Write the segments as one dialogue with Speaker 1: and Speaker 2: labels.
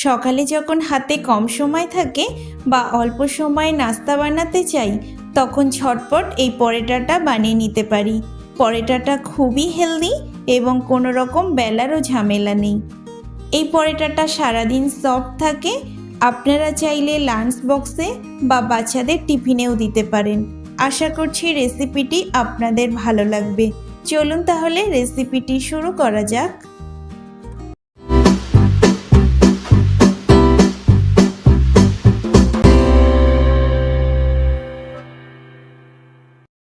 Speaker 1: সকালে যখন হাতে কম সময় থাকে বা অল্প সময়ে নাস্তা বানাতে চাই, তখন ঝটপট এই পরোটাটা বানিয়ে নিতে পারি। পরোটাটা খুবই হেলদি এবং কোনো রকম বেলারও ঝামেলা নেই। এই পরোটাটা সারাদিন সফট থাকে। আপনারা চাইলে লাঞ্চ বক্সে বা বাচ্চাদের টিফিনেও দিতে পারেন। আশা করছি রেসিপিটি আপনাদের ভালো লাগবে। চলুন তাহলে রেসিপিটি শুরু করা যাক।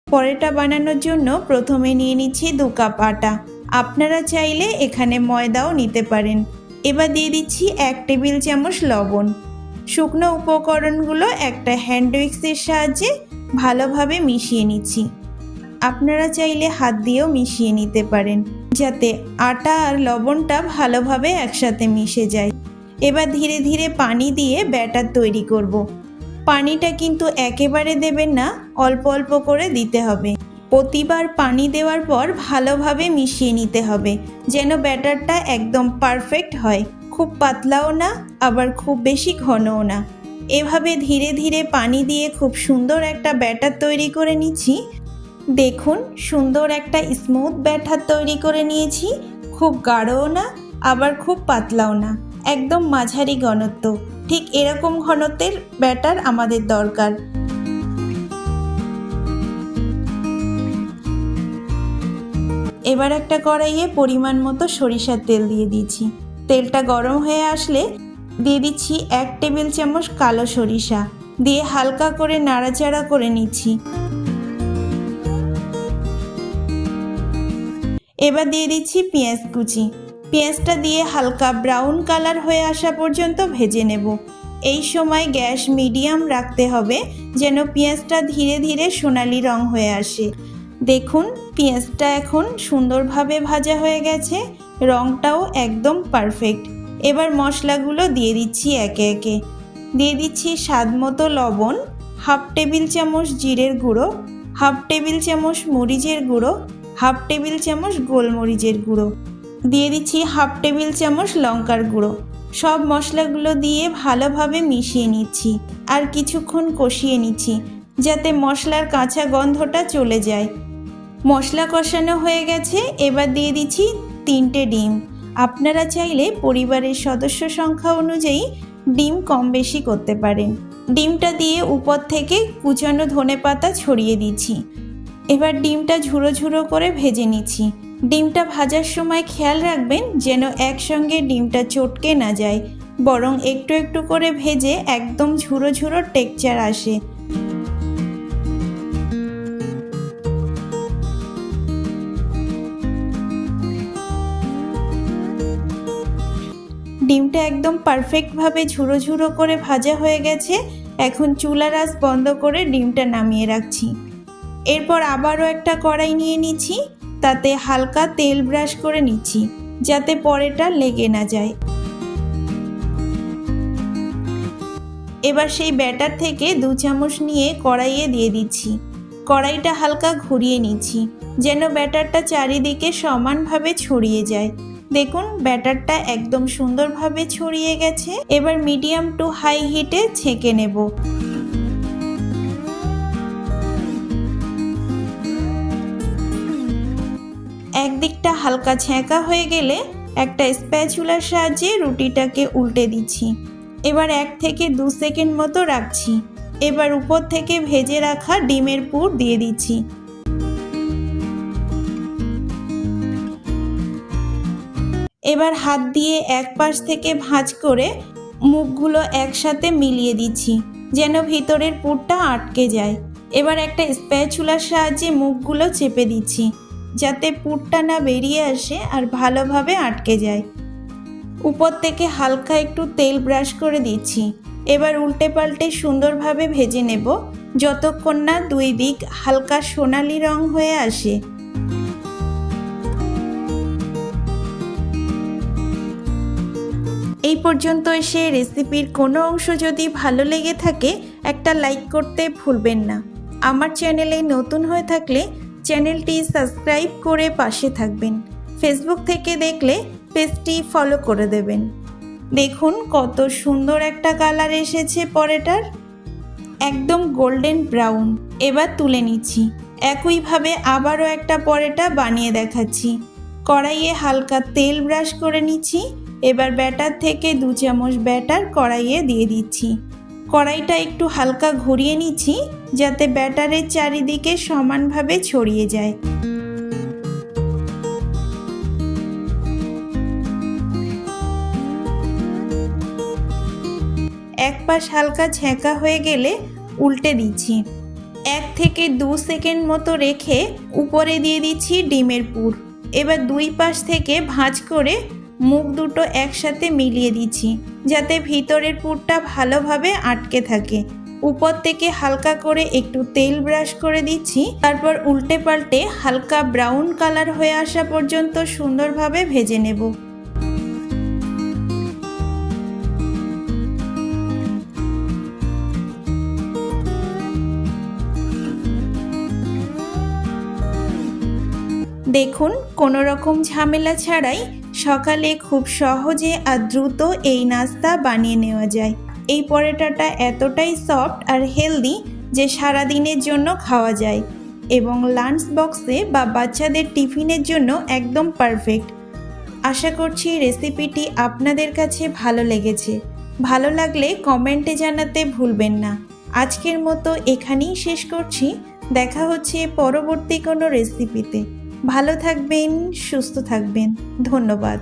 Speaker 1: পরোটা বানানোর জন্য প্রথমে নিয়ে নিচ্ছি 2 কাপ আটা। আপনারা চাইলে এখানে ময়দাও নিতে পারেন। এবার দিয়ে দিচ্ছি 1 টেবিল চামচ লবণ। শুকনো উপকরণগুলো একটা হ্যান্ড উইক্সের সাহায্যে ভালোভাবে মিশিয়ে নিচ্ছি। আপনারা চাইলে হাত দিয়েও মিশিয়ে নিতে পারেন, যাতে আটা আর লবণটা ভালোভাবে একসাথে মিশে যায়। এবার ধীরে ধীরে পানি দিয়ে ব্যাটার তৈরি করব। পানিটা কিন্তু একেবারে দেবেন না, অল্প অল্প করে দিতে হবে। প্রতিবার পানি দেওয়ার পর ভালোভাবে মিশিয়ে নিতে হবে, যেন ব্যাটারটা একদম পারফেক্ট হয়। খুব পাতলাও না, আবার খুব বেশি ঘনও না। এভাবে ধীরে ধীরে পানি দিয়ে খুব সুন্দর একটা ব্যাটার তৈরি করে নিচ্ছি। দেখুন, সুন্দর একটা স্মুথ ব্যাটার তৈরি করে নিয়েছি। খুব গাঢ়ও না, আবার খুব পাতলাও না, একদম মাঝারি ঘনত্ব। ঠিক এরকম ঘনত্বের ব্যাটার আমাদের দরকার। এবার একটা কড়াইয়ে পরিমাণ মতো সরিষার তেল দিয়ে দিচ্ছি। তেলটা গরম হয়ে আসলে দিয়ে দিচ্ছি 1 টেবিল চামচ কালো সরিষা, দিয়ে হালকা করে নাড়াচাড়া করে নিচ্ছি। এবার দিয়ে দিচ্ছি পেঁয়াজ কুচি। পেঁয়াজটা দিয়ে হালকা ব্রাউন কালার হয়ে আসা পর্যন্ত ভেজে নেব। এই সময় গ্যাস মিডিয়াম রাখতে হবে, যেন পেঁয়াজটা ধীরে ধীরে সোনালি রং হয়ে আসে। দেখুন, পেঁয়াজটা এখন সুন্দরভাবে ভাজা হয়ে গেছে, রংটাও একদম পারফেক্ট। এবার মশলাগুলো দিয়ে দিচ্ছি একে একে। দিয়ে দিচ্ছি স্বাদ মতো লবণ, 1/2 টেবিল চামচ জিরের গুঁড়ো, 1/2 টেবিল চামচ মরিচের গুঁড়ো, 1/2 টেবিল চামচ গোলমরিচের গুঁড়ো, দিয়ে দিচ্ছি 1/2 টেবিল চামচ লঙ্কার গুঁড়ো। সব মশলাগুলো দিয়ে ভালোভাবে মিশিয়ে নিচ্ছি আর কিছুক্ষণ কষিয়ে নিচ্ছি, যাতে মশলার কাঁচা গন্ধটা চলে যায়। মশলা কষানো হয়ে গেছে। এবার দিয়ে দিচ্ছি 3টে ডিম। আপনারা চাইলে পরিবারের সদস্য সংখ্যা অনুযায়ী ডিম কম বেশি করতে পারেন। ডিমটা দিয়ে উপর থেকে কুচানো ধনেপাতা ছড়িয়ে দিচ্ছি। এবার ডিমটা ঝুরো ঝুরো করে ভেজে নিচ্ছি। ডিমটা ভাজার সময় খেয়াল রাখবেন যেন একসঙ্গে ডিমটা চটকে না যায়, বরং একটু একটু করে ভেজে একদম ঝুরো ঝুরো টেক্সচার আসে। ডিমটা একদম পারফেক্টভাবে ঝুরো ঝুরো করে ভাজা হয়ে গেছে। এখন চুলার আঁচ বন্ধ করে ডিমটা নামিয়ে রাখছি। এরপর আবারও একটা কড়াই নিয়ে নিচ্ছি, তাতে হালকা তেল ব্রাশ করে নিচ্ছি, যাতে পরোটা লেগে না যায়। এবার সেই ব্যাটার থেকে 2 চামচ নিয়ে কড়াইয়ে দিয়ে দিচ্ছি। কড়াইটা হালকা ঘুরিয়ে নিচ্ছি, যেন ব্যাটারটা চারিদিকে সমানভাবে ছড়িয়ে যায়। দেখুন, ব্যাটারটা একদম সুন্দরভাবে ছড়িয়ে গেছে। এবার মিডিয়াম টু হাই হিটে ছেঁকে নেব। একদিকটা হালকা ছেঁকা হয়ে গেলে একটা স্প্যাচুলার সাহায্যে রুটিটাকে উল্টে দিচ্ছি। এবার 1 থেকে 2 সেকেন্ড মতো রাখছি। এবার উপর থেকে ভেজে রাখা ডিমের পুর দিয়ে দিচ্ছি। এবার হাত দিয়ে এক পাশ থেকে ভাঁজ করে মুখগুলো একসাথে মিলিয়ে দিচ্ছি, যেন ভিতরের পুরটা আটকে যায়। এবার একটা স্প্যাচুলার সাহায্যে মুখগুলো চেপে দিচ্ছি, যাতে পুরটা না বেরিয়ে আসে আর ভালোভাবে আটকে যায়। উপর থেকে হালকা একটু তেল ব্রাশ করে দিচ্ছি। এবার উল্টে পাল্টে সুন্দরভাবে ভেজে নেব, যতক্ষণ না 2 দিক হালকা সোনালি রং হয়ে আসে। এই পর্যন্ত এসে রেসিপির কোনো অংশ যদি ভালো লেগে থাকে, একটা লাইক করতে ভুলবেন না। আমার চ্যানেলে নতুন হয়ে থাকলে চ্যানেলটি সাবস্ক্রাইব করে পাশে থাকবেন। ফেসবুক থেকে দেখলে পেজটি ফলো করে দেবেন। দেখুন কত সুন্দর একটা কালার এসেছে পরোটার, একদম গোল্ডেন ব্রাউন। এবার তুলে নিচ্ছি। একইভাবে আবারও একটা পরোটা বানিয়ে দেখাচ্ছি। কড়াইয়ে হালকা তেল ব্রাশ করে নিচ্ছি। এবার ব্যাটার থেকে 2 চামচ ব্যাটার কড়াইয়ে দিয়ে দিচ্ছি। কড়াইটা একটু হালকা ঘুরিয়ে নিচ্ছি যাতে ব্যাটারের চারিদিকে সমানভাবে ছড়িয়ে যায়। এক পাশ হালকা ছেঁকা হয়ে গেলে উল্টে দিচ্ছি। 1 থেকে 2 সেকেন্ড মতো রেখে উপরে দিয়ে দিচ্ছি ডিমের পুর। এবার 2 পাশ থেকে ভাঁজ করে মুখ দুটো একসাথে মিলিয়ে দিচ্ছি যাতে ভিতরের পুরটা ভালোভাবে আটকে থাকে। উপর থেকে হালকা করে একটু তেল ব্রাশ করে দিচ্ছি। তারপর উল্টে পাল্টে হালকা ব্রাউন কালার হয়ে আসা পর্যন্ত সুন্দরভাবে ভেজে নেব। দেখুন কোনো রকম ঝামেলা ছাড়াই সকালে খুব সহজে আর দ্রুত এই নাস্তা বানিয়ে নেওয়া যায়। এই পরোটাটা এতটাই সফট আর হেলদি যে সারা দিনের জন্য খাওয়া যায় এবং লাঞ্চ বক্সে বা বাচ্চাদের টিফিনের জন্য একদম পারফেক্ট। আশা করছি রেসিপিটি আপনাদের কাছে ভালো লেগেছে। ভালো লাগলে কমেন্টে জানাতে ভুলবেন না। আজকের মতো এখানেই শেষ করছি। দেখা হচ্ছে পরবর্তী কোনো রেসিপিতে। ভালো থাকবেন, সুস্থ থাকবেন। ধন্যবাদ।